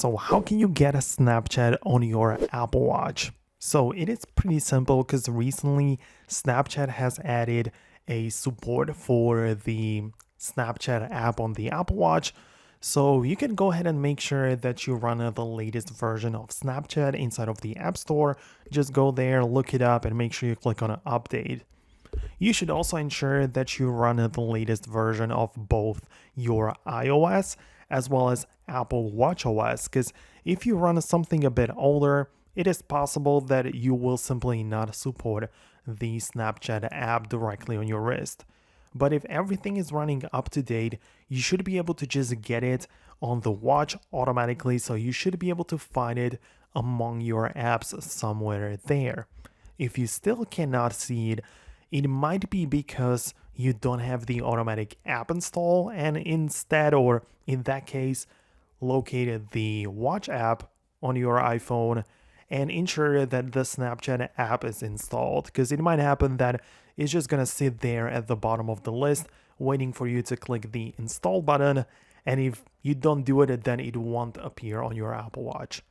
So how can you get a Snapchat on your Apple Watch? So it is pretty simple because recently Snapchat has added a support for the Snapchat app on the Apple Watch. So you can go ahead and make sure that you run the latest version of Snapchat inside of the App Store. Just go there, look it up, and make sure you click on update. You should also ensure that you run the latest version of both your iOS as well as Apple WatchOS, because if you run something a bit older, it is possible that you will simply not support the Snapchat app directly on your wrist. But if everything is running up to date, you should be able to just get it on the watch automatically, so you should be able to find it among your apps somewhere there. If you still cannot see it, it might be because you don't have the automatic app install, and instead, or in that case, locate the watch app on your iPhone and ensure that the Snapchat app is installed, because it might happen that it's just gonna sit there at the bottom of the list waiting for you to click the install button, and if you don't do it, then it won't appear on your Apple Watch.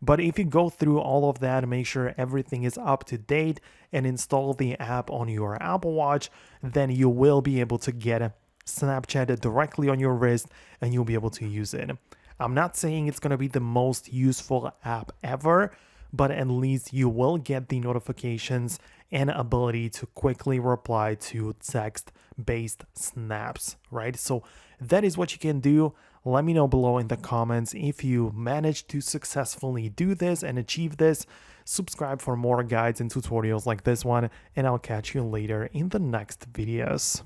But if you go through all of that, make sure everything is up to date and install the app on your Apple Watch, then you will be able to get Snapchat directly on your wrist and you'll be able to use it. I'm not saying it's going to be the most useful app ever, but at least you will get the notifications and ability to quickly reply to text-based snaps, right? So that is what you can do. Let me know below in the comments if you managed to successfully do this and achieve this. Subscribe for more guides and tutorials like this one, and I'll catch you later in the next videos.